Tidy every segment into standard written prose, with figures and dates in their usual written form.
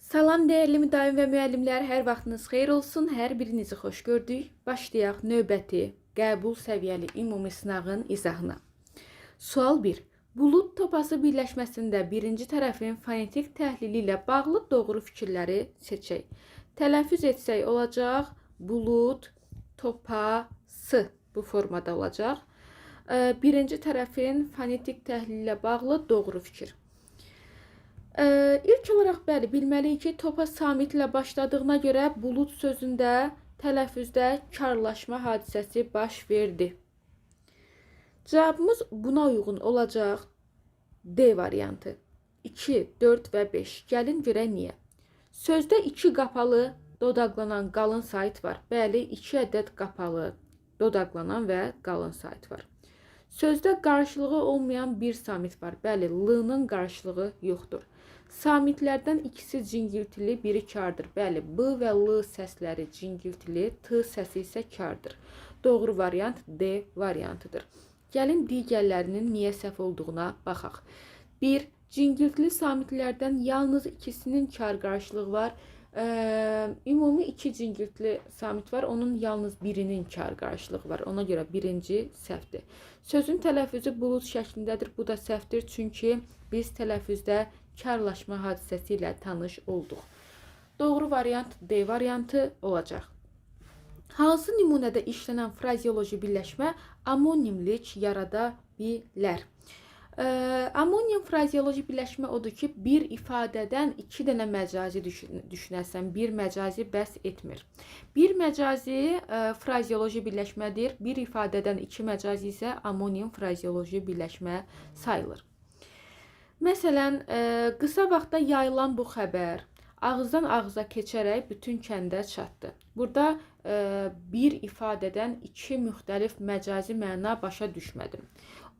Salam dəyərli müdavim və müəllimlər, hər vaxtınız xeyir olsun, hər birinizi xoş gördük. Başlayaq növbəti qəbul səviyyəli ümumi sınağın izahına. Sual 1. Bulud topası birləşməsində birinci tərəfin fonetik təhlili ilə bağlı doğru fikirləri seçək. Tələffüz etsək olacaq, bulud topası bu formada olacaq. Birinci tərəfin fonetik təhlili ilə bağlı doğru fikir. İlk olaraq bəli, bilməliyik ki, topa samit ilə başladığına görə bulud sözündə tələffüzdə karlaşma hadisəsi baş verdi. Cavabımız buna uyğun olacaq D variantı. 2, 4 və 5. Gəlin görək niyə? Sözdə 2 qapalı dodaqlanan qalın sait var. Bəli, 2 ədəd qapalı dodaqlanan və qalın sait var. Sözdə qarşılığı olmayan bir samit var. Bəli, L-nın qarşılığı yoxdur. Samitlərdən ikisi cingiltili, biri kardır. Bəli, B və L səsləri cingiltili, T səsi isə kardır. Doğru variant D variantıdır. Gəlin digərlərinin niyə səhv olduğuna baxaq. 1. Cingiltili samitlərdən yalnız ikisinin kar qarşılığı var. Ümumi 2 cingiltili samit var. Onun yalnız birinin kar qarşılığı var. Ona görə birinci səhvdir. Sözün tələffüzü bulud şəklindədir. Bu da səhvdir. Çünki biz tələffüzdə karlaşma hadisəsi ilə tanış olduq. Doğru variant D variantı olacaq. Hansı nümunədə işlənən frazeoloji birləşmə amonimlik yarada bilər? Amonim frazeoloji birləşmə odur ki, bir ifadədən 2 dənə məcazi düşünəsən, bir məcazi bəs etmir. Bir məcazi frazeoloji birləşmədir, bir ifadədən 2 məcazi isə amonim frazeoloji birləşmə sayılır. Məsələn, qısa vaxtda yayılan bu xəbər ağızdan ağıza keçərək bütün kəndə çatdı. Burada bir ifadədən 2 müxtəlif məcazi məna başa düşmədim.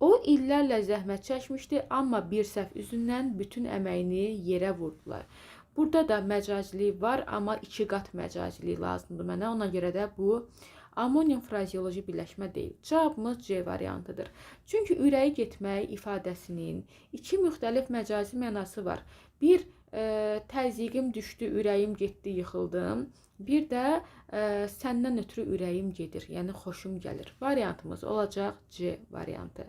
O illərlə zəhmət çəkmişdi, amma bir səhv üzündən bütün əməyini yerə vurdular. Burada da məcazilik var, amma 2 qat məcazilik lazımdır mənə. Ona görə də bu amonim frazeoloji birləşmə deyil. Cavabımız C variantıdır. Çünki ürəyi getmək ifadəsinin 2 müxtəlif məcazi mənası var. Bir, təzyiqim düşdü, ürəyim getdi, yıxıldım. Bir də səndən ötürü ürəyim gedir, yəni xoşum gəlir. Variantımız olacaq C variantı.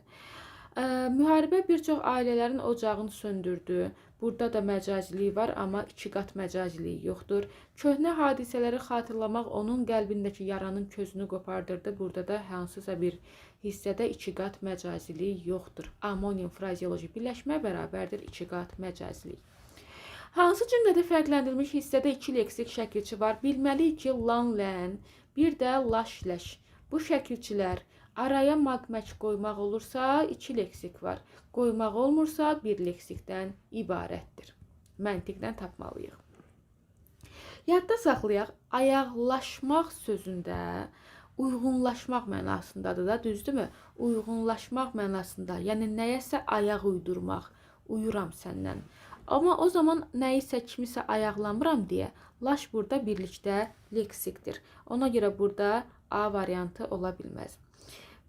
Müharibə bir çox ailələrin ocağını söndürdü. Burada da məcazilik var, amma 2 qat məcazilik yoxdur. Köhnə hadisələri xatırlamaq onun qəlbindəki yaranın közünü qopardırdı. Burada da hansısa bir hissədə 2 qat məcazilik yoxdur. Amonim frazeoloji birləşmə bərabərdir 2 qat məcazilik. Hansı cümlədə fərqləndirilmiş hissədə 2 leksik şəkilçi var? Bilməliyik ki, lan, lən, bir də laş, ləş. Bu şəkilçilər araya maq-məc qoymaq olursa 2 leksik var. Qoymaq olmursa 1 leksikdən ibarətdir. Məntiqdən tapmalıyıq. Yadda saxlayaq, ayaqlaşmaq sözündə uyğunlaşmaq mənasındadır da, düzdürmü? Uyğunlaşmaq mənasında, yəni nəyəsə ayaq uydurmaq, uyuram səndən. Amma o zaman nəyisə, kimisə ayaqlamıram deyə laş burada birlikdə leksikdir. Ona görə burada A variantı ola bilməz.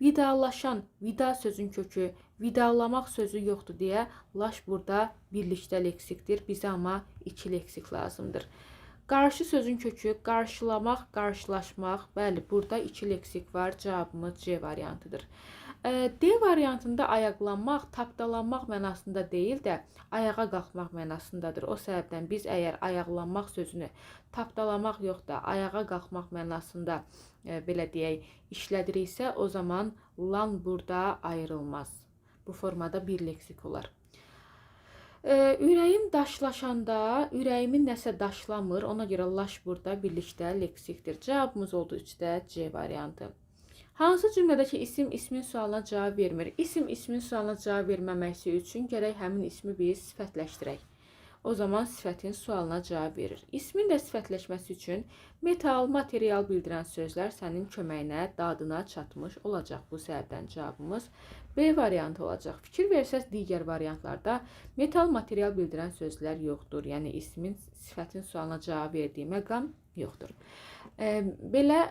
Vidalaşan, vida sözün kökü, vidalamaq sözü yoxdur deyə laş burada birlikdə leksikdir. Bizə amma 2 leksik lazımdır. Qarşı sözün kökü, qarşılamaq, qarşılaşmaq. Bəli, burada 2 leksik var. Cavabımız C variantıdır. D variantında ayaqlanmaq, tapdalanmaq mənasında deyil də, ayağa qalxmaq mənasındadır. O səbəbdən biz əgər ayaqlanmaq sözünü tapdalamaq yox da, ayağa qalxmaq mənasında belə deyək, işlədiriksə, o zaman lan burada ayrılmaz. Bu formada bir leksik olar. Ürəyim daşlaşanda, ürəyimin nəsə daşlamır, ona görə laş burada birlikdə leksikdir. Cavabımız oldu 3-də C variantı. Hansı cümlədəki isim ismin sualına cavab vermir? İsim ismin sualına cavab verməməsi üçün gərək həmin ismi biz sifətləşdirək. O zaman sifətin sualına cavab verir. İsmin də sifətləşməsi üçün metal, material bildirən sözlər sənin köməyinə, dadına çatmış olacaq. Bu səbəbdən cavabımız B variantı olacaq. Fikir versəz digər variantlarda metal material bildirən sözlər yoxdur. Yəni ismin, sifətin sualına cavab verdiyi məqam yoxdur. Belə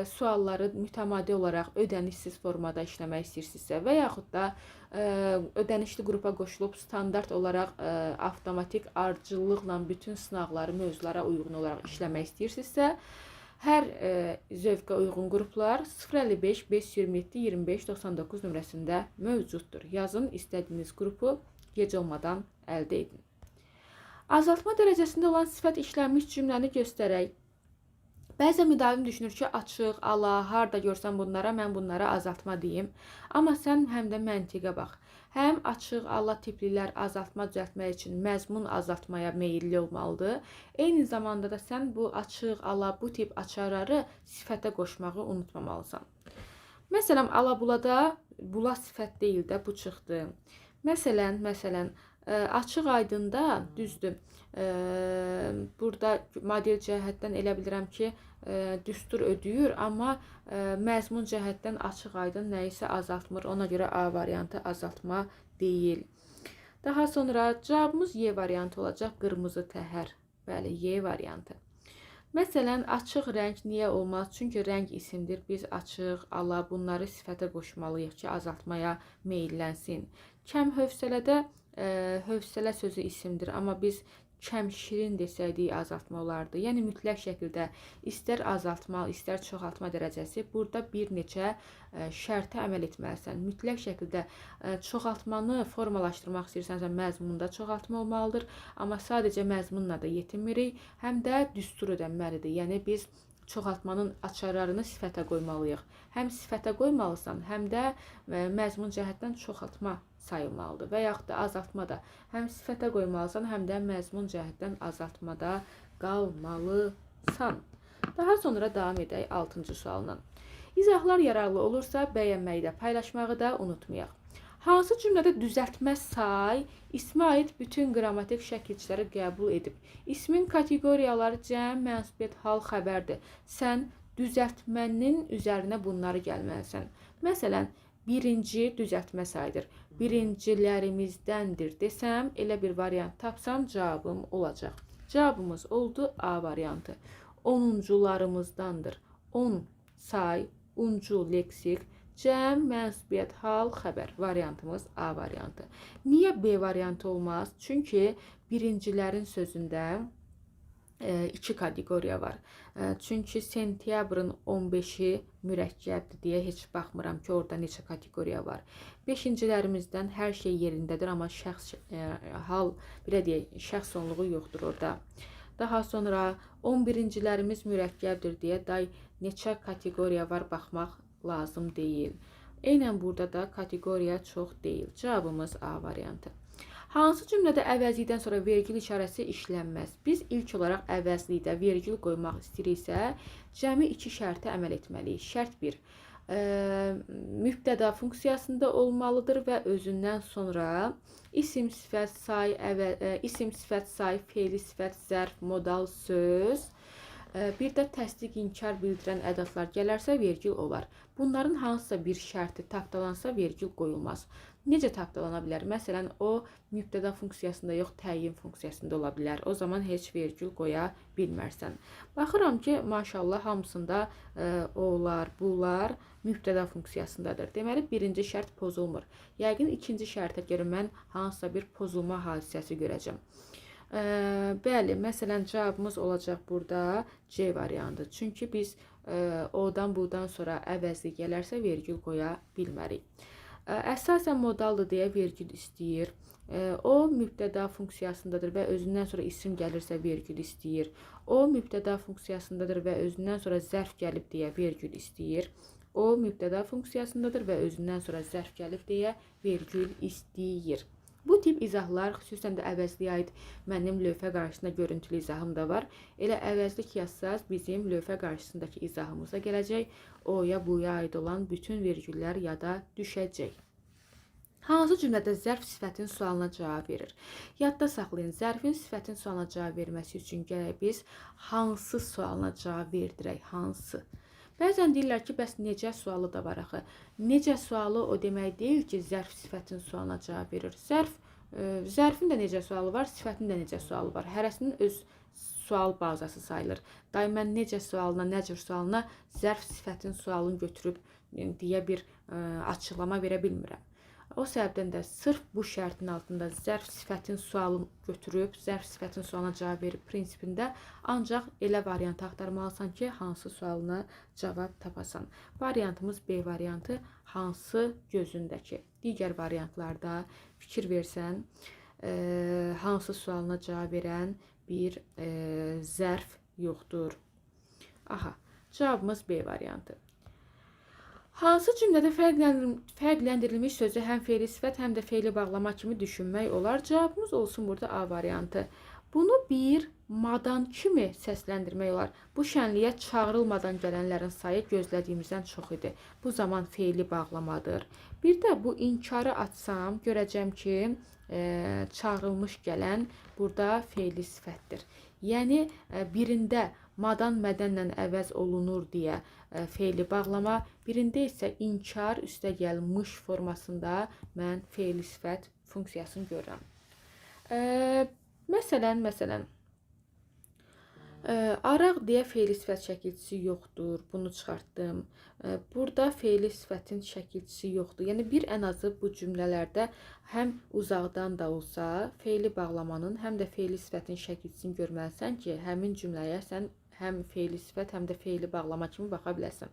sualları mütəmadi olaraq ödənişsiz formada işləmək istəyirsinizsə və yaxud da ödənişli qrupa qoşulub standart olaraq avtomatik ardıcıllıqla bütün sınaqları mövzulara uyğun olaraq işləmək istəyirsinizsə, hər zövqə uyğun qruplar 055 527 25 99 nömrəsində mövcuddur. Yazın istədiyiniz qrupu gec olmadan əldə edin. Azaltma dərəcəsində olan sifət işlənmiş cümləni göstərək. Bəzən müdavim düşünür ki, açıq, ala, harda görsən bunlara, mən bunlara azaltma deyim. Amma sən həm də məntiqə bax. Həm açıq, ala tiplilər azaltma düzəltmək üçün məzmun azaltmaya meyilli olmalıdır. Eyni zamanda da sən bu açıq, ala, bu tip açarları sifətə qoşmağı unutmamalısan. Məsələn, ala-bulada bula sifət deyil də, bu çıxdı. Məsələn, açıq aydında düzdür. Burada model cəhətdən elə bilirəm ki, düstur ödəyir, amma məzmun cəhətdən açıq aydın nəyisə azaltmır. Ona görə A variantı azaltma deyil. Daha sonra cavabımız Y variantı olacaq. Qırmızı təhər. Bəli, Y variantı. Məsələn, açıq rəng niyə olmaz? Çünki rəng isimdir. Biz açıq, ala bunları sifətə qoşmalıyıq ki, azaltmaya meyillənsin. Kəm hövsələdə hövsələ sözü isimdir, amma biz kəm şirin desəydik azaltma olardı. Yəni mütləq şəkildə istər azaltma, istər çoxaltma dərəcəsi burada bir neçə şərtə əməl etməlisən. Mütləq şəkildə çoxaltmanı formalaşdırmaq istəyirsənsə məzmunda çoxaltma olmalıdır, amma sadəcə məzmunla da yetinmirik, həm də düstur ödənməlidir. Yəni biz çoxaltmanın açarlarını sifətə qoymalıyıq. Həm sifətə qoymalısan, həm də məzmun cəhətdən çoxaltma sayılmalıdır və yaxud da azaltma da həm sifətə qoymalısan, həm də məzmun cəhətdən azaltmada qalmalısan. Daha sonra davam edək 6-cı sualdan. İzahlar yararlı olursa bəyənməyi də, paylaşmağı da unutmayaq. Hansı cümlədə düzəltmə say ismə aid bütün qrammatik şəkilçiləri qəbul edib? İsmin kateqoriyaları cəm, mənsubiyyət, hal, xəbərdir. Sən düzəltmənin üzərinə bunları gəlməlisən. Məsələn, birinci düzəltmə saydır. Birincilərimizdəndir desəm, elə bir variant tapsam cavabım olacaq. Cavabımız oldu A variantı. Onuncularımızdandır. 10 say, uncu, leksik, cəm, mənsubiyyət, hal, xəbər variantımız A variantı. Niyə B variantı olmaz? Çünki birincilərin sözündə iki kateqoriya var. Çünki sentyabrın 15-i mürəkkəbdir deyə heç baxmıram ki, orada neçə kateqoriya var. Beşincilərimizdən hər şey yerindədir, amma şəxs hal, belə deyək, şəxs sonluğu yoxdur orada. Daha sonra 11-cilərimiz mürəkkəbdir deyə day neçə kateqoriya var baxmaq lazım deyil. Eynən burada da kateqoriya çox deyil. Cavabımız A variantı. Hansı cümlədə əvəzlikdən sonra vergül işarəsi işlənməz? Biz ilk olaraq əvəzlikdə vergül qoymaq istəyiriksə, cəmi iki şərtə əməl etməliyik. Şərt 1. Mübtəda funksiyasında olmalıdır və özündən sonra isim, sifət, say, fe'li, sifət, zərf, modal, söz, bir də təsdiq, inkar bildirən ədatlar gələrsə vergül olar. Bunların hansısa bir şərti tapdalansa vergül qoyulmaz. Necə tapdalana bilər? Məsələn, o mübtəda funksiyasında yox, təyin funksiyasında ola bilər. O zaman heç vergül qoya bilmərsən. Baxıram ki, maşallah hamısında olar, bular mübtəda funksiyasındadır. Deməli, birinci şərt pozulmur. Yəqin ikinci şərtə görə mən hansısa bir pozulma hadisəsi görəcəm. Bəli, məsələn, cavabımız olacaq burada C variantı. Çünki biz odan budan sonra əvəzli gələrsə vergül qoya bilmərik. Əsasən modaldır deyə vergül istəyir. O mübtəda funksiyasındadır və özündən sonra isim gəlirsə vergül istəyir. O mübtəda funksiyasındadır və özündən sonra zərf gəlib deyə vergül istəyir. O mübtəda funksiyasındadır və özündən sonra zərf gəlib deyə vergül istəyir. Bu tip izahlar, xüsusən də əvəzliyə aid mənim lövhə qarşısında görüntülü izahım da var. Elə əvəzlik yazsaz bizim lövhə qarşısındakı izahımıza gələcək. O-ya, bu-ya aid olan bütün vergüllər yada düşəcək. Hansı cümlədə zərf sifətin sualına cavab verir? Yadda saxlayın, zərfin sifətin sualına cavab verməsi üçün gərək biz hansı sualına cavab verdirək, hansı? Bəzən deyirlər ki, bəs necə sualı da var axı. Necə sualı o demək deyil ki, zərf sifətin sualına cavab verir. Zərfin də necə sualı var, sifətin də necə sualı var. Hərəsinin öz sual bazası sayılır. Daim mən necə sualına, nə cür sualına zərf sifətin sualını götürüb deyə bir açıqlama verə bilmirəm. O səbəbdən də sırf bu şərtin altında zərf sifətin sualını götürüb, zərf sifətin sualına cavab verib prinsipində ancaq elə variant axtarmalısan ki, hansı sualına cavab tapasan. Variantımız B variantı, hansı gözündəki. Digər variantlarda fikir versən, hansı sualına cavab verən bir zərf yoxdur. Aha, cavabımız B variantı. Hansı cümlədə fərqləndirilmiş sözü həm fe'li sifət, həm də fe'li bağlama kimi düşünmək olar? Cavabımız olsun burada A variantı. Bunu bir madan kimi səsləndirmək olar. Bu şənliyə çağırılmadan gələnlərin sayı gözlədiyimizdən çox idi. Bu zaman fe'li bağlamadır. Bir də bu inkarı açsam, görəcəm ki, çağırılmış gələn burada fe'li sifətdir. Yəni, birində madan mədənlə əvəz olunur deyə fe'li bağlama, birində isə inkar üstəgəlmiş formasında mən fe'li sifət funksiyasını görürəm. Məsələn, araq deyə fe'li sifət şəkilçisi yoxdur. Bunu çıxartdım. Burada fe'li sifətin şəkilçisi yoxdur. Yəni, bir ən azı bu cümlələrdə həm uzaqdan da olsa fe'li bağlamanın, həm də fe'li sifətin şəkilçisini görməlisən ki, həmin cümləyə sən həm fe'li sifət, həm də fe'li bağlama kimi baxa biləsən.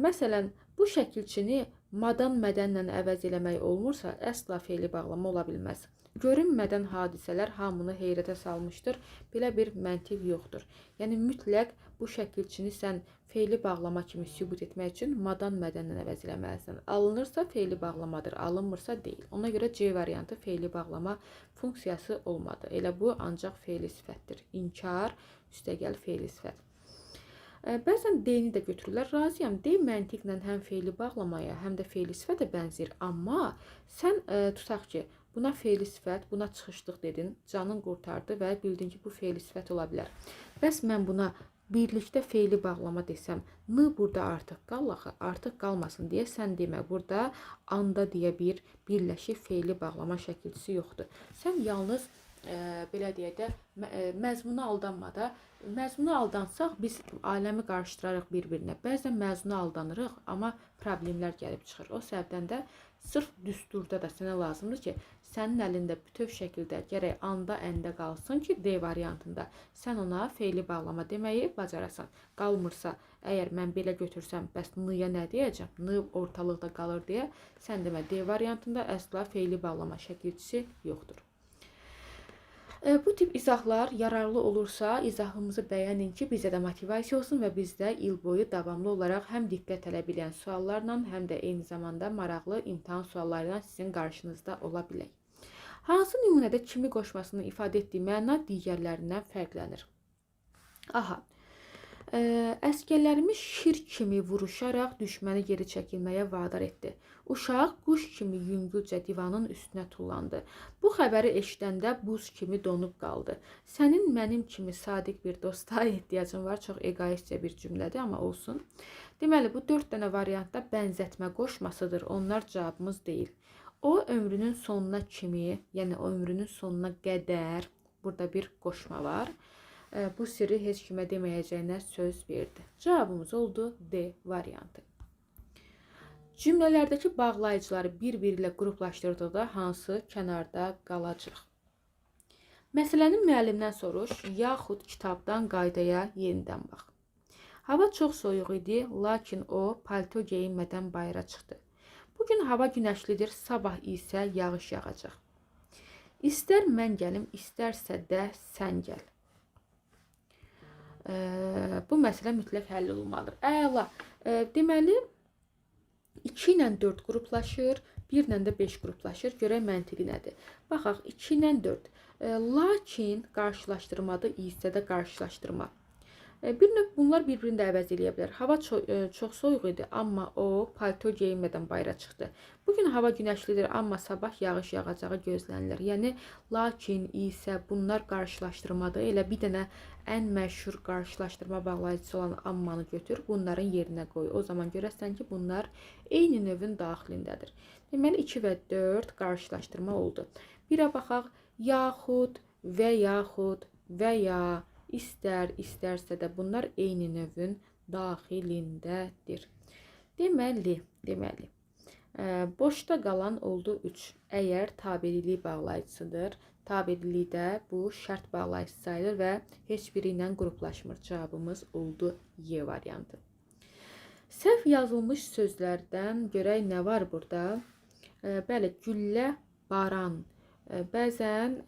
Məsələn, bu şəkilçini madan mədənlə əvəz eləmək olmursa, əsla fe'li bağlama ola bilməz. Görünmədən hadisələr hamını heyrətə salmışdır. Belə bir məntiq yoxdur. Yəni, mütləq bu şəkilçini sən fe'li bağlama kimi sübut etmək üçün madan mədənlə əvəz eləməlisən. Alınırsa fe'li bağlamadır, alınmırsa deyil. Ona görə C variantı fe'li bağlama funksiyası olmadı. Elə bu ancaq fe'li sifətdir. İnkar, üstəgəl fe'li sifət. Bəzən D-ni də götürürlər. Razıyam, D məntiqlə həm fe'li bağlamaya, həm də fe'li sifətə bənzir. Amma sən tutaq ki, buna fe'li sifət, buna çıxışlıq dedin, canın qurtardı və bildin ki, bu fe'li sifət ola bilər. Bəs mən buna birlikdə fe'li bağlama desəm, n burada artıq qalmasın deyə sən demə. Burada anda deyə bir birləşik fe'li bağlama şəkilçisi yoxdur. Sən yalnız belə deyək də, məzmuna aldanma da. Məzmuna aldansaq, biz aləmi qarışdırarıq bir-birinə. Bəzən məzmuna aldanırıq, amma problemlər gəlib çıxır. O səbəbdən də sırf düsturda da sənə lazımdır ki, sənin əlində bütöv şəkildə gərək anda əndə qalsın ki, D variantında sən ona fe'li bağlama deməyi bacarasan. Qalmırsa, əgər mən belə götürsəm, bəs n-ya nə deyəcəm? N ortalıqda qalır deyə sən demə, D variantında əsla fe'li bağlama şəkilçisi yoxdur. Bu tip izahlar yararlı olursa, izahımızı bəyənin ki, bizə də motivasiya olsun və biz də il boyu davamlı olaraq həm diqqət tələb edən suallarla, həm də eyni zamanda maraqlı imtahan suallarıyla sizin qarşınızda ola bilək. Hansı nümunədə kimi qoşmasını ifadə etdiyi məna digərlərindən fərqlənir? Aha. Əskərlərimiz şir kimi vuruşaraq düşməni geri çəkilməyə vadar etdi. Uşaq quş kimi yüngülcə divanın üstünə tullandı. Bu xəbəri eşidəndə buz kimi donub qaldı. Sənin mənim kimi sadiq bir dosta ehtiyacın var. Çox egoistcə bir cümlədir, amma olsun. Deməli, bu 4 dənə variantda bənzətmə qoşmasıdır. Onlar cavabımız deyil. O ömrünün sonuna kimi, yəni ömrünün sonuna qədər burada bir qoşma var. Bu sirri heç kimə deməyəcəyinə söz verdi. Cavabımız oldu D variantı. Cümlələrdəki bağlayıcıları bir-biri ilə qruplaşdırdıqda hansı kənarda qalacaq? Məsələni müəllimdən soruş, yaxud kitabdan qaydaya yenidən bax. Hava çox soyuq idi, lakin o palto geyinmədən bayıra çıxdı. Bugün hava günəşlidir, sabah isə yağış yağacaq. İstər mən gəlim, istərsə də sən gəl. Bu məsələ mütləq həll olunmalıdır. Əla. Deməli, 2 ilə 4 qruplaşır, 1 ilə də 5 qruplaşır. Görək məntiqi nədir? Baxaq, 2 ilə 4. Lakin qarşılaşdırmadır, isə də qarşılaşdırma. Bir növ bunlar bir-birini də əvəz eləyə bilər. Hava çox soyuq idi, amma o palto geyinmədən bayıra çıxdı. Bugün hava günəşlidir, amma sabah yağış yağacağı gözlənilir. Yəni, lakin isə bunlar qarşılaşdırmadır. Elə bir dənə ən məşhur qarşılaşdırma bağlayıcısı olan ammanı götür, bunların yerinə qoy. O zaman görərsən ki, bunlar eyni növün daxilindədir. Deməli, 2 və 4 qarşılaşdırma oldu. Birə baxaq, yaxud və yaxud və ya istərsə də bunlar eyni növün daxilindədir. Deməli, boşda qalan oldu 3. Əgər tabelilik bağlayıcısıdır, tabelilikdə bu şərt bağlayıcısı sayılır və heç biri ilə qruplaşmır. Cavabımız oldu Y variantı. Səhv yazılmış sözlərdən görək nə var burada? Bəli, güllə, baran. Bəzən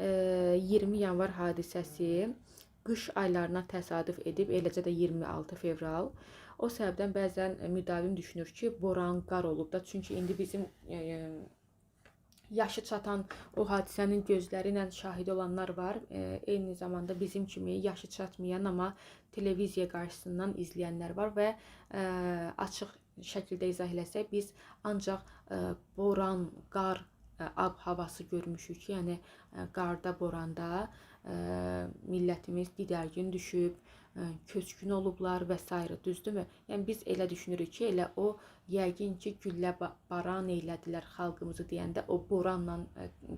20 yanvar hadisəsi qış aylarına təsadüf edib, eləcə də 26 fevral. O səbəbdən bəzən müdavim düşünür ki, boran, qar olub da. Çünki indi bizim yaşı çatan o hadisənin gözləri ilə şahid olanlar var. Eyni zamanda bizim kimi yaşı çatmayan, amma televiziya qarşısından izləyənlər var və açıq şəkildə izah eləsək, biz ancaq boran, qar, ab-havası görmüşük ki, yəni qarda, boranda millətimiz didərgin düşüb, köçkün olublar və s. düzdürmü? Yəni biz elə düşünürük ki, elə o yəqin ki, güllə baran eylədilər xalqımızı deyəndə o boranla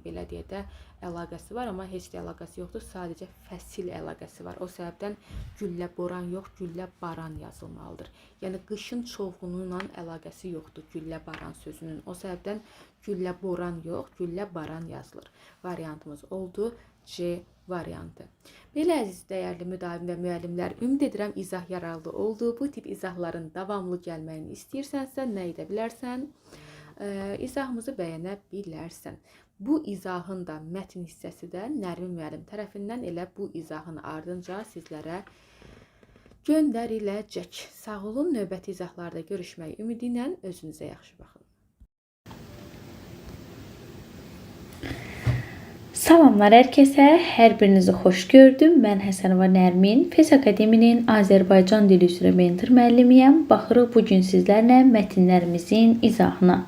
belə deyə də əlaqəsi var, amma heç də əlaqəsi yoxdur, sadəcə fəsil əlaqəsi var. O səbəbdən güllə boran yox, güllə baran yazılmalıdır. Yəni qışın çovğunu ilə əlaqəsi yoxdur güllə baran sözünün. O səbəbdən güllə boran yox, güllə baran yazılır. Variantımız oldu C variantı. Belə əziz dəyərli müdavim və müəllimlər, ümid edirəm izah yararlı oldu. Bu tip izahların davamlı gəlməyini istəyirsənsə nə edə bilərsən? İzahımızı bəyənə bilərsən. Bu izahın da mətn hissəsi də Nərmin müəllim tərəfindən elə bu izahın ardınca sizlərə göndəriləcək. Sağ olun, növbəti izahlarda görüşmək ümidi ilə özünüzə yaxşı baxın. Salamlar hər kəsə, hər birinizi xoş gördüm. Mən Həsənova Nərmin, Fes Akademinin Azərbaycan dili üzrə mentor müəllimiyəm. Baxırıq bugün sizlərlə mətnlərimizin izahına.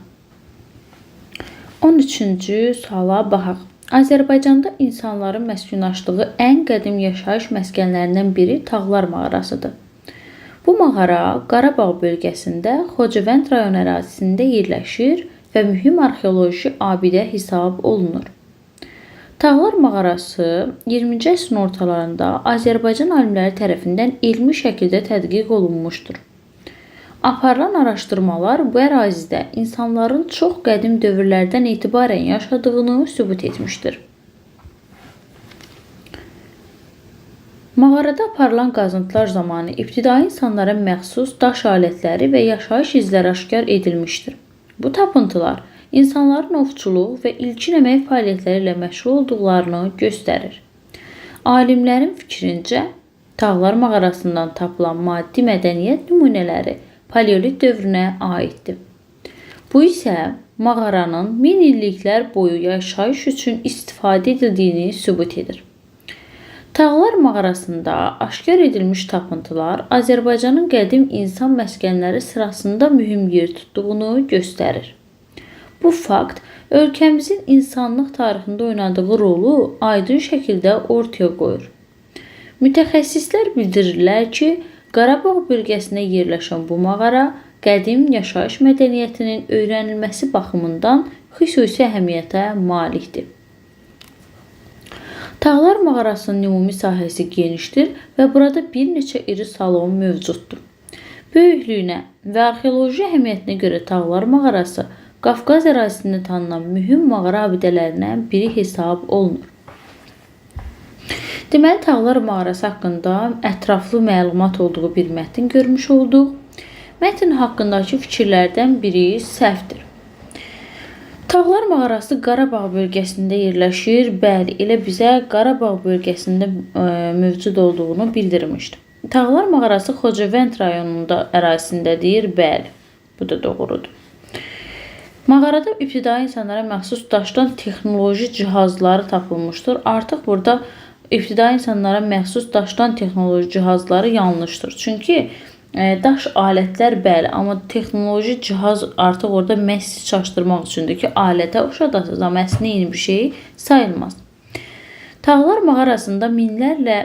13-cü suala baxaq. Azərbaycanda insanların məskunlaşdığı ən qədim yaşayış məskənlərindən biri Tağlar mağarasıdır. Bu mağara Qarabağ bölgəsində Xocavənd rayon ərazisində yerləşir və mühüm arxeoloji abidə hesab olunur. Tağlar mağarası 20-ci əsrin ortalarında Azərbaycan alimləri tərəfindən elmi şəkildə tədqiq olunmuşdur. Aparılan araşdırmalar bu ərazidə insanların çox qədim dövrlərdən etibarən yaşadığını sübut etmişdir. Mağarada aparılan qazıntılar zamanı ibtidai insanlara məxsus daş alətləri və yaşayış izləri aşkar edilmişdir. Bu tapıntılar İnsanların ovçuluq və ilkin əmək fəaliyyətləri ilə məşğul olduqlarını göstərir. Alimlərin fikrincə, Tağlar mağarasından tapılan maddi mədəniyyət nümunələri paleolit dövrünə aiddir. Bu isə mağaranın min illiklər boyu yaşayış üçün istifadə edildiyini sübut edir. Tağlar mağarasında aşkar edilmiş tapıntılar Azərbaycanın qədim insan məskənləri sırasında mühüm yer tutduğunu göstərir. Bu fakt ölkəmizin insanlıq tarixində oynadığı rolu aydın şəkildə ortaya qoyur. Mütəxəssislər bildirirlər ki, Qarabağ bölgəsində yerləşən bu mağara qədim yaşayış mədəniyyətinin öyrənilməsi baxımından xüsusi əhəmiyyətə malikdir. Tağlar mağarasının ümumi sahəsi genişdir və burada bir neçə iri salon mövcuddur. Böyüklüyünə və arxeoloji əhəmiyyətinə görə Tağlar mağarası Qafqaz ərazisində tanınan mühüm mağara abidələrindən biri hesab olunur. Deməli, Tağlar mağarası haqqında ətraflı məlumat olduğu bir mətn görmüş olduq. Mətn haqqındakı fikirlərdən biri səhvdir. Tağlar mağarası Qarabağ bölgəsində yerləşir. Bəli, elə bizə Qarabağ bölgəsində mövcud olduğunu bildirmişdir. Tağlar mağarası Xocavənd rayonunda ərazisindədir. Bəli, bu da doğrudur. Mağarada ibtidai insanlara məxsus daşdan texnoloji cihazları tapılmışdır. Artıq burada ibtidai insanlara məxsus daşdan texnoloji cihazları yanlışdır. Çünki daş alətlər bəli, amma texnoloji cihaz artıq orada məhz çaşdırmaq üçündür ki, alətə oxşadasınız, amma əslində eyni bir şey sayılmaz. Tağlar mağarasında minlərlə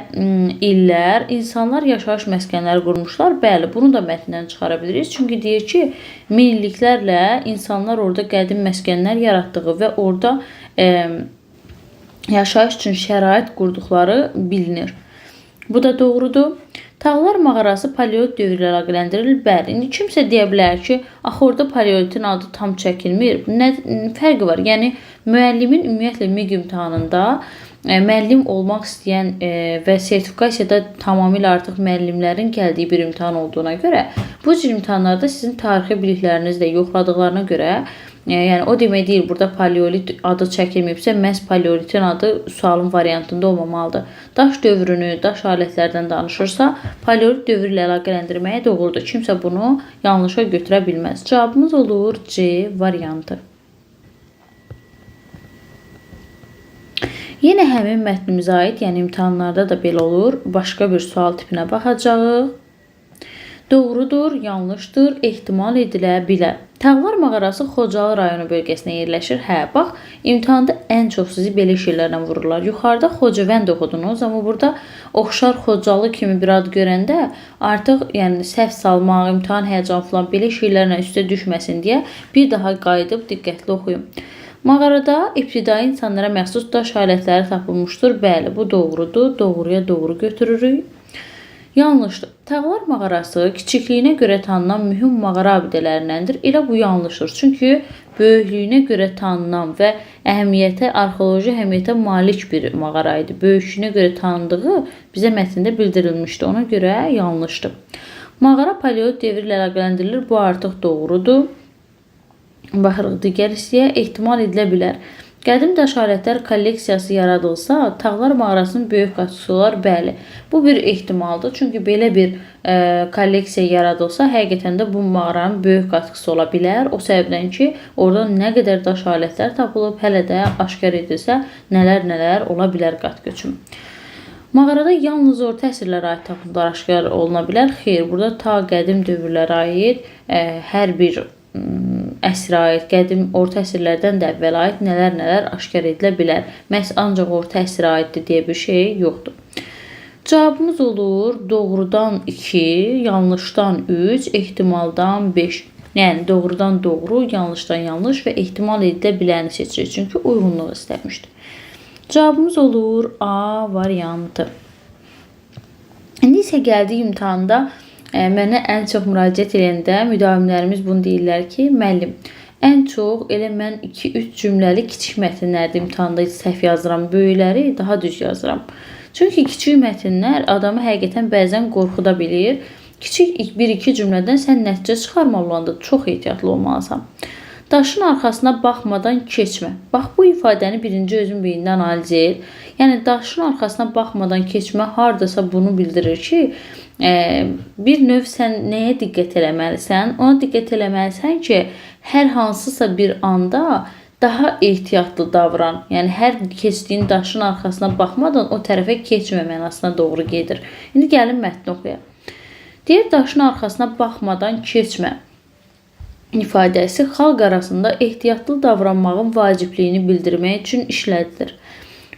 illər insanlar yaşayış məskənləri qurmuşlar. Bəli, bunu da mətndən çıxara bilirik. Çünki deyir ki, min illiklərlə insanlar orada qədim məskənlər yaratdığı və orada yaşayış üçün şərait qurduqları bilinir. Bu da doğrudur. Tağlar mağarası paleolit dövrü ilə əlaqələndirilir. Bəli, indi kimsə deyə bilər ki, axı orada paleolitin adı tam çəkilmir. Nə fərqi var? Yəni müəllimin ümumiyyətlə MİQ imtahanında müəllim olmaq istəyən və sertifikasiyada tamamilə artıq müəllimlərin gəldiyi bir imtahan olduğuna görə bu cür imtahanlarda sizin tarixi biliklərinizi də yoxladıqlarına görə yəni o demək deyil, burada paleolit adı çəkilməyibsə, məhz paleolitin adı sualın variantında olmamalıdır. Daş dövrünü, daş alətlərdən danışırsa, paleolit dövrü ilə əlaqələndirməyə doğrudur. Kimsə bunu yanlışa götürə bilməz. Cavabımız olur C variantı. Yenə həmin mətnimizə aid, yəni imtahanlarda da belə olur. Başqa bir sual tipinə baxacağıq. Doğrudur, yanlışdır, ehtimal edilə bilər. Tağlar mağarası Xocalı rayonu bölgəsində yerləşir. Hə, bax, imtahanda ən çox sizi belə şeylərlə vururlar. Yuxarıda Xocavənd oxudunuz, amma burada oxşar Xocalı kimi bir ad görəndə artıq yəni səhv salmaq, imtahan həyəcanı falan belə şeylərlə üstə düşməsin deyə bir daha qayıdıb diqqətli oxuyun. Mağarada ibtidai insanlara məxsus daş alətləri tapılmışdır. Bəli, bu doğrudur. Doğruya doğru götürürük. Yanlışdır. Tağlar mağarası kiçikliyinə görə tanınan mühüm mağara abidələrindəndir. Elə bu yanlışdır. Çünki böyüklüyünə görə tanınan və arxeoloji əhəmiyyətə malik bir mağara idi. Böyüklüyünə görə tanındığı bizə mətndə bildirilmişdi. Ona görə yanlışdır. Mağara paleolit dövrü ilə əlaqələndirilir. Bu artıq doğrudur. Baxırıq digər hissəyə, ehtimal edilə bilər. Qədim daş alətlər kolleksiyası yaradılsa, Tağlar mağarasının böyük qatkısı olar. Bəli, bu bir ehtimaldır. Çünki belə bir kolleksiya yaradılsa, həqiqətən də bu mağaranın böyük qatkısı ola bilər. O səbəbdən ki, orada nə qədər daş alətlər tapılıb, hələ də aşkar edilsə, nələr ola bilər qatkı üçün. Mağarada yalnız orta əsrlərə aid tapıntılar aşkar oluna bilər. Xeyr, burada ta qədim dövrlərə aid hər bir əsrə aid, qədim orta əsrlərdən də əvvəl aid nələr aşkar edilə bilər. Məhz ancaq orta əsrə aiddir deyə bir şey yoxdur. Cavabımız olur doğrudan 2, yanlışdan 3, ehtimaldan 5. Yəni doğrudan doğru, yanlışdan yanlış və ehtimal edilə biləni seçirik. Çünki uyğunluq istəmişdir. Cavabımız olur A variantı. İndi isə gəldik imtahanda mənə ən çox müraciət edəndə müdavimlərimiz bunu deyirlər ki, müəllim, ən çox elə mən 2-3 cümləli kiçik mətnlərdə imtahanda səhv yazıram, böyükləri daha düz yazıram. Çünki kiçik mətnlər adamı həqiqətən bəzən qorxuda bilir. Kiçik 1-2 cümlədən sən nəticə çıxarmalı olanda çox ehtiyatlı olmalısan. Daşın arxasına baxmadan keçmə. Bax, bu ifadəni birinci özün beynində analiz et. Yəni, daşın arxasına baxmadan keçmə hardasa bunu bildirir ki, bir növ sən nəyə diqqət eləməlisən? Ona diqqət eləməlisən ki, hər hansısa bir anda daha ehtiyatlı davran. Yəni, hər keçdiyin daşın arxasına baxmadan o tərəfə keçmə mənasına doğru gedir. İndi gəlin mətni oxuyaq. Deyir, daşın arxasına baxmadan keçmə ifadəsi xalq arasında ehtiyatlı davranmağın vacibliyini bildirmək üçün işlədilir.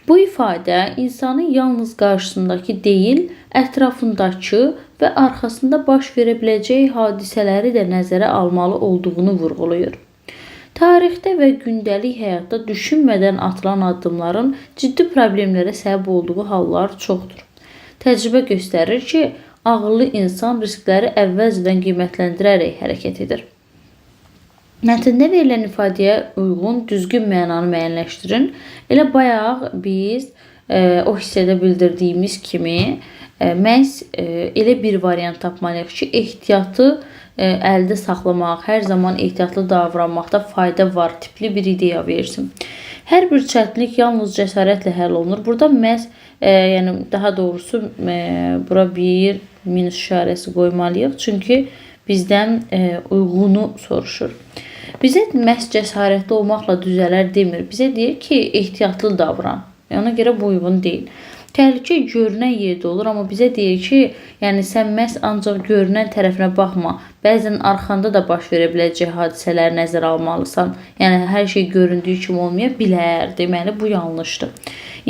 Bu ifadə insanın yalnız qarşısındakı deyil, ətrafındakı və arxasında baş verə biləcəyi hadisələri də nəzərə almalı olduğunu vurğulayır. Tarixdə və gündəlik həyatda düşünmədən atılan addımların ciddi problemlərə səbəb olduğu hallar çoxdur. Təcrübə göstərir ki, ağıllı insan riskləri əvvəlcədən qiymətləndirərək hərəkət edir. Mətndə verilən ifadəyə uyğun düzgün mənanı müəyyənləşdirin. Elə bayaq biz o hissədə bildirdiyimiz kimi məhz elə bir variant tapmalıyıq ki, ehtiyatı əldə saxlamaq, hər zaman ehtiyatlı davranmaqda fayda var tipli bir ideya versin. Hər bir çətinlik yalnız cəsarətlə həll olunur. Burada məhz, yəni daha doğrusu bura bir minus işarəsi qoymalıyıq. Çünki bizdən uyğunu soruşur. Bizə məhz cəsarətli olmaqla düzələr demir. Bizə deyir ki, ehtiyatlı davran. Ona görə bu uyğun deyil. Təhlükə görünən yerdə olur, amma bizə deyir ki, yəni sən məhz ancaq görünən tərəfinə baxma. Bəzən arxanda da baş verə biləcək hadisələri nəzərə almalısan. Yəni hər şey göründüyü kimi olmaya bilər. Deməli bu yanlışdır.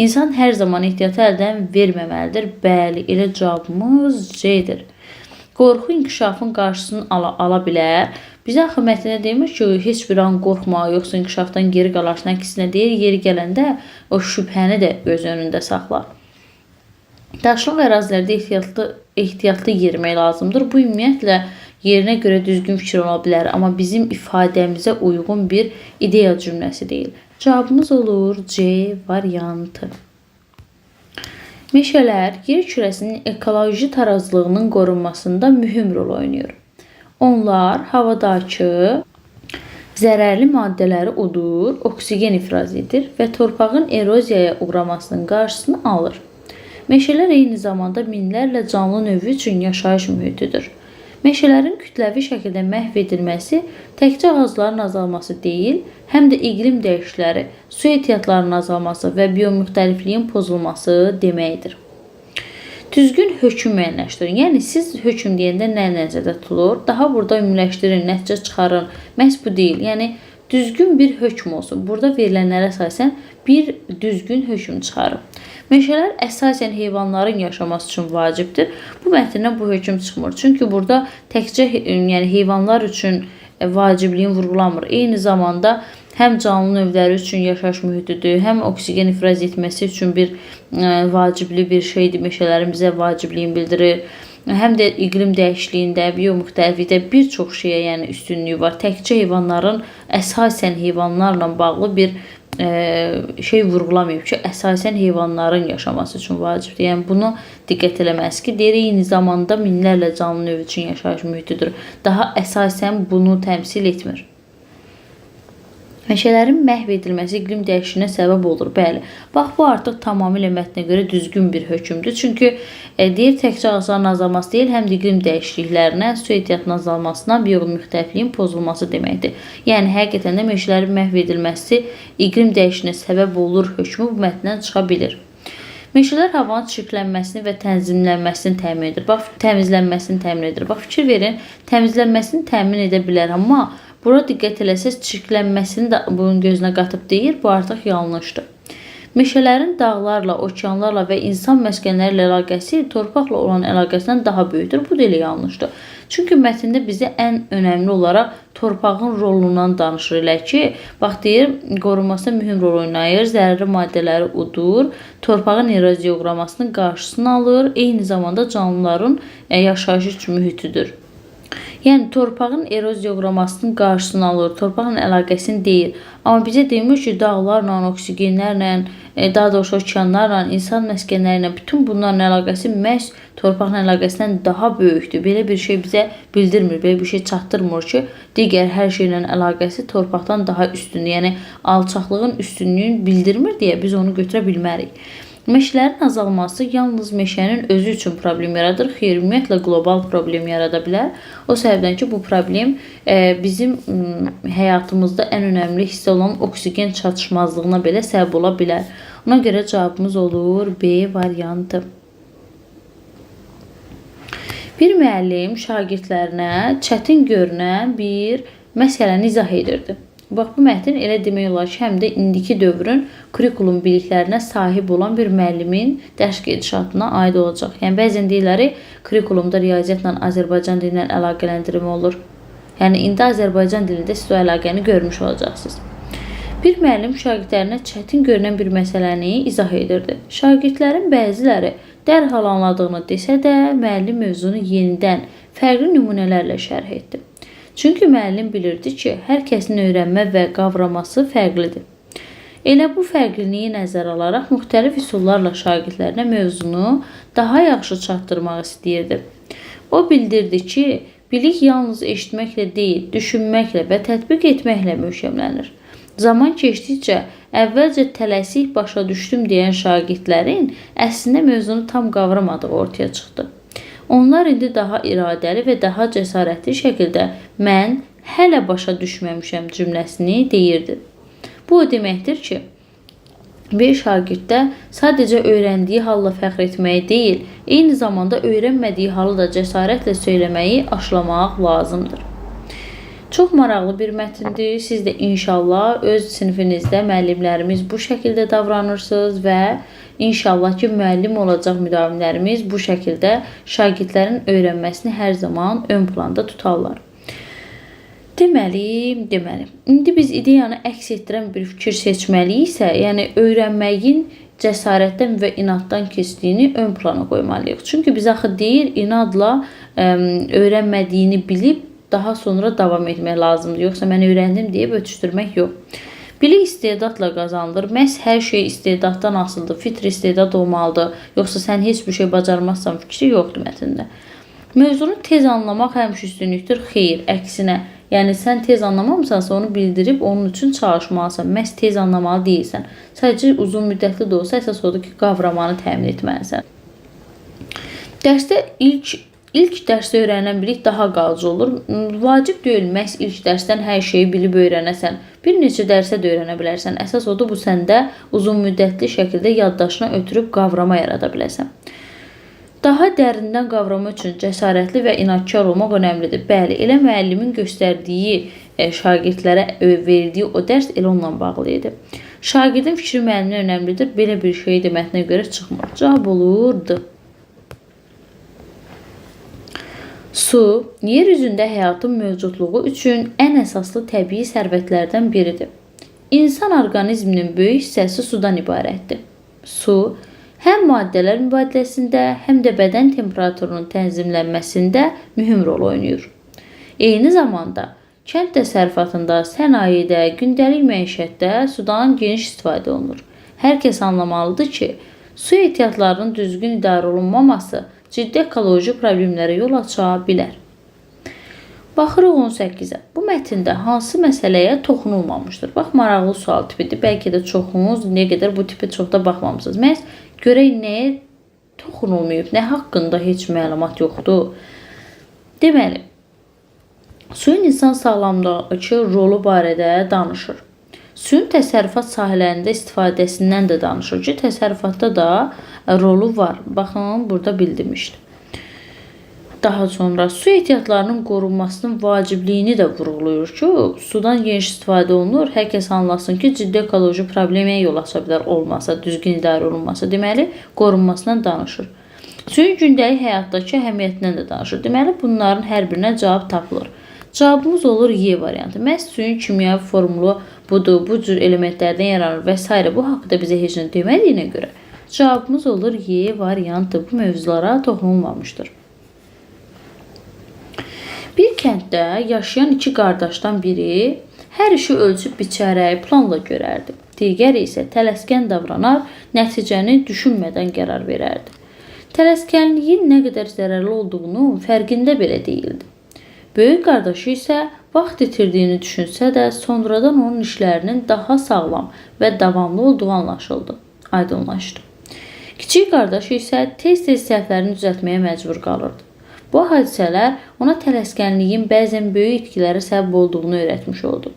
İnsan hər zaman ehtiyatı əldən verməməlidir. Bəli, elə cavabımız C-dir. Qorxu inkişafın qarşısını ala bilər. Bizə axı mətndə demir ki, heç bir an qorxma, yoxsa inkişafdan geri qalarsan. Əksinə deyir, yeri gələndə o şübhəni də göz önündə saxla. Daşlıq ərazilərdə ehtiyatlı yerimək lazımdır. Bu ümumiyyətlə yerinə görə düzgün fikir ola bilər, amma bizim ifadəmizə uyğun bir ideya cümləsi deyil. Cavabımız olur C variantı. Meşələr yer kürəsinin ekoloji tarazlığının qorunmasında mühüm rol oynayır. Onlar havadakı zərərli maddələri udur, oksigen ifraz edir və torpağın eroziyaya uğramasının qarşısını alır. Meşələr eyni zamanda minlərlə canlı növü üçün yaşayış mühitidir. Meşələrin kütləvi şəkildə məhv edilməsi təkcə ağacların azalması deyil, həm də iqlim dəyişiklikləri, su ehtiyatlarının azalması və biomüxtəlifliyin pozulması deməkdir. Düzgün hökm müəyyənləşdirin. Yəni siz hökm deyəndə nə nəzərdə tutulur? Daha burada ümumiləşdirin, nəticə çıxarın. Məhz bu deyil. Yəni düzgün bir hökm olsun. Burada verilənlərə əsasən bir düzgün hökm çıxarın. Meşələr əsasən heyvanların yaşaması üçün vacibdir. Bu mətndən bu hökm çıxmır. Çünki burada təkcə heyvanlar üçün vacibliyin vurğulanmır. Eyni zamanda həm canlı növləri üçün yaşayış mühitidir, həm oksigen ifraz etməsi üçün bir vacibli bir şeydir. Meşələrin bizə vacibliyin bildirir. Həm də iqlim dəyişikliyində, biomüxtəliflikdə bir çox şeyə yəni üstünlüyü var. Təkcə heyvanların əsasən heyvanlarla bağlı bir şey vurğulamayıb ki, əsasən heyvanların yaşaması üçün vacibdir. Yəni bunu diqqət eləməz ki, deyir eyni zamanda minlərlə canlı növ üçün yaşayış mühitidir. Daha əsasən bunu təmsil etmir. Meşələrin məhv edilməsi iqlim dəyişikliyinə səbəb olur. Bəli. Bax bu artıq tamamilə mətnə görə düzgün bir hökmdür. Çünki deyir təkcə ağacların azalması deyil, həm də iqlim dəyişikliklərinə, su ehtiyatının azalmasına, biomüxtəlifliyin pozulması deməkdir. Yəni həqiqətən də meşələrin məhv edilməsi iqlim dəyişikliyinə səbəb olur hökmü bu mətndən çıxa bilir. Meşələr havanın çirklənməsini və tənzimlənməsini təmin edir. Bax, təmizlənməsini təmin edir. Bax, fikir verin, təmizlənməsini təmin edə bilər, amma bura diqqət eləsəz, çirklənməsini də bunun gözünə qatıb deyir, bu artıq yanlışdır. Meşələrin dağlarla, okeanlarla və insan məskənləri ilə əlaqəsi torpaqla olan əlaqəsindən daha böyükdür. Bu da elə yanlışdır. Çünki mətndə bizə ən önəmli olaraq torpağın rolundan danışır. Elə ki, bax deyir, qorunmasında mühüm rol oynayır, zərərli maddələri udur, torpağın eroziyaya uğramasının qarşısını alır, eyni zamanda canlıların yaşayışı üçün mühitidir. Yəni torpağın eroziyaya uğramasının qarşısını alır, torpaqla əlaqəsini deyir. Amma bizə demir ki, dağlarla, oksigenlərlə, daha doğrusu okeanlarla, insan məskənləri ilə bütün bunların əlaqəsi məhz torpaqla əlaqəsindən daha böyükdür. Belə bir şey bizə bildirmir, belə bir şey çatdırmır ki, digər hər şeylə əlaqəsi torpaqdan daha üstündür. Yəni alçaqlığın üstünlüyünü bildirmir deyə biz onu götürə bilmərik. Meşələrin azalması yalnız meşənin özü üçün problem yaradır. Xeyr, ümumiyyətlə qlobal problem yarada bilər. O səbəbdən ki, bu problem bizim həyatımızda ən önəmli hissə olan oksigen çatışmazlığına belə səbəb ola bilər. Ona görə cavabımız olur B variantı. Bir müəllim şagirdlərinə çətin görünən bir məsələni izah edirdi. Bax, bu mətn elə demək olar ki, həm də indiki dövrün kurikulum biliklərinə sahib olan bir müəllimin dərs gedişatına aid olacaq. Yəni, bəzən deyirlər, kurikulumda riyaziyyatla Azərbaycan dilindən əlaqələndirmə olur. Yəni, indi Azərbaycan dilində siz o əlaqəni görmüş olacaqsınız. Bir müəllim şagirdlərinə çətin görünən bir məsələni izah edirdi. Şagirdlərin bəziləri dərhal anladığını desə də, müəllim mövzunu yenidən fərqli nümunələrlə şərh etdi. Çünki müəllim bilirdi ki, hər kəsin öyrənmə və qavraması fərqlidir. Elə bu fərqliliyi nəzərə alaraq müxtəlif üsullarla şagirdlərinə mövzunu daha yaxşı çatdırmaq istəyirdi. O bildirdi ki, bilik yalnız eşitməklə deyil, düşünməklə və tətbiq etməklə möhkəmlənir. Zaman keçdikcə əvvəlcə tələsik başa düşdüm deyən şagirdlərin əslində mövzunu tam qavramadığı ortaya çıxdı. Onlar indi daha iradəli və daha cəsarətli şəkildə mən hələ başa düşməmişəm cümləsini deyirdi. Bu o deməkdir ki, Bir şagirddə sadəcə öyrəndiyi halla fəxr etməyi deyil, eyni zamanda öyrənmədiyi halı da cəsarətlə söyləməyi aşılamaq lazımdır. Çox maraqlı bir mətindir. Siz də inşallah öz sinifinizdə müəllimlərimiz bu şəkildə davranırsınız və inşallah ki, müəllim olacaq müdavimlərimiz bu şəkildə şagirdlərin öyrənməsini hər zaman ön planda tutarlar. Deməli. İndi biz ideyanı əks etdirən bir fikir seçməliyiksə, yəni öyrənməyin cəsarətdən və inaddan keçdiyini ön plana qoymalıyıq. Çünki biz axı deyir, inadla öyrənmədiyini bilib daha sonra davam etmək lazımdır. Yoxsa mən öyrəndim deyib ötüşdürmək yox. Bilik istedadla qazanılır. Məhz hər şey istedaddan asılıdır. Fitri istedad olmalıdır. Yoxsa sən heç bir şey bacarmazsan fikri yoxdur mətndə. Mövzunu tez anlamaq həmişə üstünlükdür. Xeyr, əksinə. Yəni sən tez anlamamısansa onu bildirib onun üçün çalışmalısan. Məhz tez anlamalı deyilsən. Sadəcə uzun müddətli də olsa əsas odur ki, qavramanı təmin etməlisən. Dərsdə İlk dərsdə öyrənilən bilik daha qalıcı olur. Vacib deyil, məhz ilk dərsdən hər şeyi bilib öyrənəsən. Bir neçə dərsə də öyrənə bilərsən. Əsas odur, bu səndə uzun müddətli şəkildə yaddaşına ötürüb qavrama yarada biləsən. Daha dərindən qavrama üçün cəsarətli və inadkar olmaq önəmlidir. Bəli, elə müəllimin göstərdiyi şagirdlərə verdiyi o dərs elə onunla bağlı idi. Şagirdin fikri müəlliminə önəmlidir. Belə bir şey də mətnə görə çıxmır. Cavab olurdu. Su, yer üzündə həyatın mövcudluğu üçün ən əsaslı təbii sərvətlərdən biridir. İnsan orqanizminin böyük hissəsi sudan ibarətdir. Su, həm maddələr mübadiləsində, həm də bədən temperaturunun tənzimlənməsində mühüm rol oynayır. Eyni zamanda, kənd təsərrüfatında, sənayedə, gündəlik məişətdə sudan geniş istifadə olunur. Hər kəs anlamalıdır ki, su ehtiyatlarının düzgün idarə olunmaması ciddi ekoloji problemlərə yol aça bilər. Baxırıq 18-ə. Bu mətndə hansı məsələyə toxunulmamışdır? Bax, maraqlı sual tipidir. Bəlkə də çoxunuz nə qədər bu tipə çox da baxmamısınız. Məhz görək nəyə toxunulmayıb, nə haqqında heç məlumat yoxdur. Deməli, suyun insan sağlamlığındakı rolu barədə danışır. Suyun təsərrüfat sahələrində istifadəsindən də danışır ki, təsərrüfatda da rolu var. Baxın, burada bildirmişdir. Daha sonra su ehtiyatlarının qorunmasının vacibliyini də vurğulayır ki, sudan geniş istifadə olunur. Hər kəs anlasın ki, ciddi ekoloji problemə yol aça bilər olmasa, düzgün idarə olunmasa. Deməli, qorunmasından danışır. Suyun gündəlik həyatdakı əhəmiyyətindən də danışır. Deməli, bunların hər birinə cavab tapılır. Cavabımız olur Y variantı. Məhz suyun kimyəvi formulu budur, bu cür elementlərdən yaranır və s. Bu haqqda bizə heç nə demədiyinə görə cavabımız olur Y variantı. Bu mövzulara toxunulmamışdır. Bir kənddə yaşayan iki qardaşdan biri hər işi ölçüb biçərək planla görərdi. Digəri isə tələskən davranar, nəticəni düşünmədən qərar verərdi. Tələskənliyin nə qədər zərərli olduğunu fərqində belə deyildi. Böyük qardaşı isə vaxt itirdiyini düşünsə də sonradan onun işlərinin daha sağlam və davamlı olduğu anlaşıldı, aydınlaşdı. Kiçik qardaşı isə tez-tez səhvlərini düzəltməyə məcbur qalırdı. Bu hadisələr ona tələskənliyin bəzən böyük itkilərə səbəb olduğunu öyrətmiş oldu.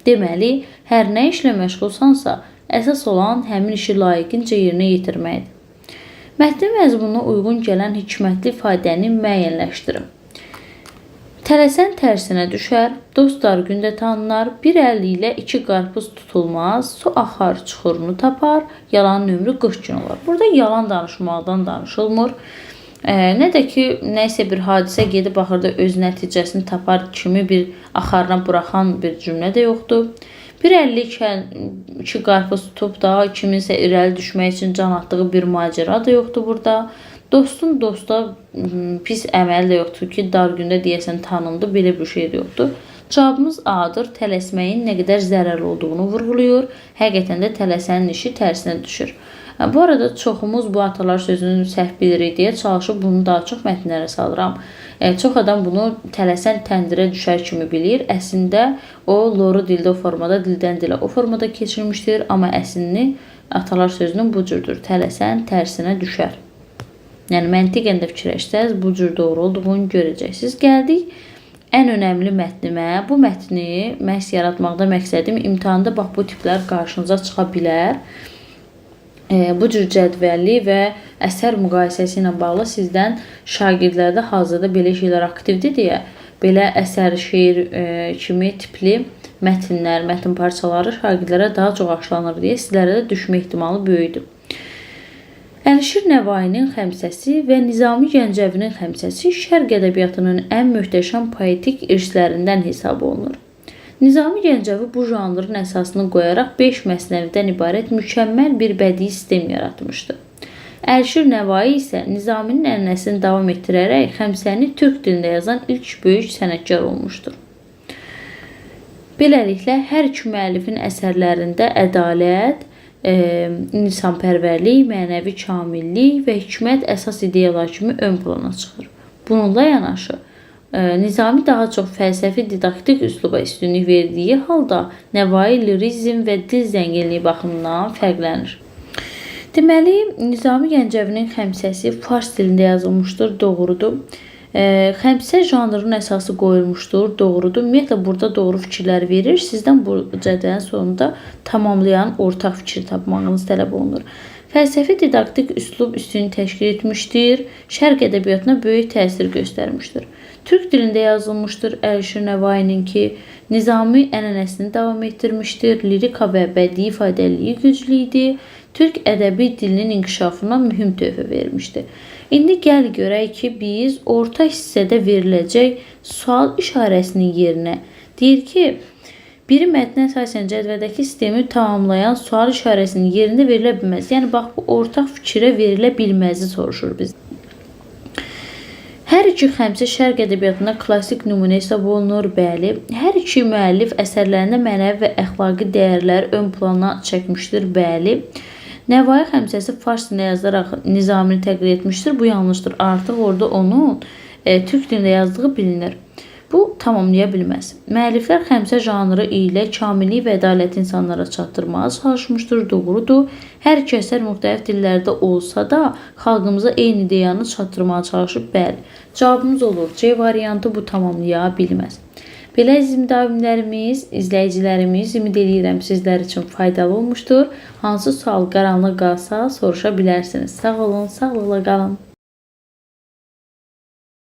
Deməli, hər nə işlə məşğulsansa, əsas olan həmin işi layiqincə yerinə yetirməkdir. Mətnin məzmununa uyğun gələn hikmətli ifadəni müəyyənləşdirin. Tələsən tərsinə düşər, dostlar gündə tanınar, bir əli ilə iki qarpız tutulmaz, su axar çuxurunu tapar, yalanın ömrü 40 gün olar. Burada yalan danışmaqdan danışılmır. Nə də ki, nəysə bir hadisə gedib axırda öz nəticəsini tapar kimi bir axarına buraxan bir cümlə də yoxdur. Bir əlli iki qarpız tutub da kiminsə irəli düşmək üçün can atdığı bir macəra da yoxdur burada. Dostun dosta pis əməli də yoxdur ki, dar gündə deyəsən tanındı, belə bir şey də yoxdur. Cavabımız A-dır. Tələsməyin nə qədər zərərli olduğunu vurğulayır. Həqiqətən də tələsənin işi tərsinə düşür. Bu arada çoxumuz bu atalar sözünü səhv bilirik deyə çalışıb bunu daha çox mətnlərə salıram. Çox adam bunu tələsən təndirə düşər kimi bilir. Əslində o loru dildə o formada, dildən dilə o formada keçirmişdir. Amma əslini atalar sözünün bu cürdür. Tələsən tərsinə düşər. Yəni məntiqən də fikirləşsəz bu cür doğru olduğunu görəcəksiniz. Gəldik ən önəmli mətnimə. Bu mətni məhz yaratmaqda məqsədim imtahanda bax bu tiplər qarşınıza çıxa bilər. Bu cür cədvəlli və əsər müqayisəsi ilə bağlı sizdən şagirdlərdə hazırda belə şeylər aktivdir deyə, belə əsər, şeir kimi tipli mətnlər, mətn parçaları şagirdlərə daha çox aşılanır deyə sizlərə də düşmə ehtimalı böyükdür. Əlişir Nəvainin Xəmsəsi və Nizami Gəncəvinin Xəmsəsi şərq ədəbiyyatının ən möhtəşəm poetik irslərindən hesab olunur. Nizami Gəncəvi bu janrın əsasını qoyaraq 5 məsnəvidən ibarət mükəmməl bir bədii sistem yaratmışdır. Əlişir Nəvai isə Nizaminin ənənəsini davam etdirərək Xəmsəni türk dilində yazan ilk böyük sənətkar olmuşdur. Beləliklə, hər iki müəllifin əsərlərində ədalət, insanpərvərlik, mənəvi kamillik və hikmət əsas ideyalar kimi ön plana çıxır. Bununla yanaşı, Nizami daha çox fəlsəfi didaktik üsluba üstünlük verdiyi halda Nəvai lirizm və dil zənginliyi baxımından fərqlənir. Deməli, Nizami Gəncəvinin Xəmsəsi fars dilində yazılmışdır, doğrudur. Xəmsə janrının əsası qoyulmuşdur, doğrudur. Ümumiyyətlə, burada doğru fikirlər verir. Sizdən bu cədvəlin sonunda tamamlayan ortaq fikir tapmağınız tələb olunur. Fəlsəfi didaktik üslub üstünlüyü təşkil etmişdir. Şərq ədəbiyyatına böyük təsir göstərmişdir. Türk dilində yazılmışdır Əlişir Nəvaininki. Nizami ənənəsini davam etdirmişdir. Lirika və bədii ifadəliliyi güclü idi. Türk ədəbi dilinin inkişafına mühüm töhfə vermişdir. İndi gəl görək ki, biz orta hissədə veriləcək sual işarəsinin yerinə deyir ki, biri mətnə əsasən cədvəldəki sistemi tamamlayan sual işarəsinin yerində verilə bilməz. Yəni, bax, bu ortaq fikrə verilə bilməzi soruşur biz. Hər iki xəmsə şərq ədəbiyyatında klassik nümunə hesab olunur, bəli. Hər iki müəllif əsərlərində mənəvi və əxlaqi dəyərləri ön plana çəkmişdir, bəli. Nəvai Xəmsəsi fars dilində yazaraq Nizamini təqlid etmişdir. Bu yanlışdır. Artıq orada onun türk dilində yazdığı bilinir. Bu tamamlaya bilməz. Müəlliflər xəmsə janrı ilə kamillik və ədaləti insanlara çatdırmağa çalışmışdır, doğrudur. Hər iki əsər müxtəlif dillərdə olsa da xalqımıza eyni ideyanı çatdırmağa çalışıb, bəli. Cavabımız olur, C variantı bu tamamlaya bilməz. Belə əziz müdavimlərimiz, izləyicilərimiz, ümid edirəm sizlər üçün faydalı olmuşdur. Hansı sual qaranlıq qalsa soruşa bilərsiniz. Sağ olun, sağlıqla qalın.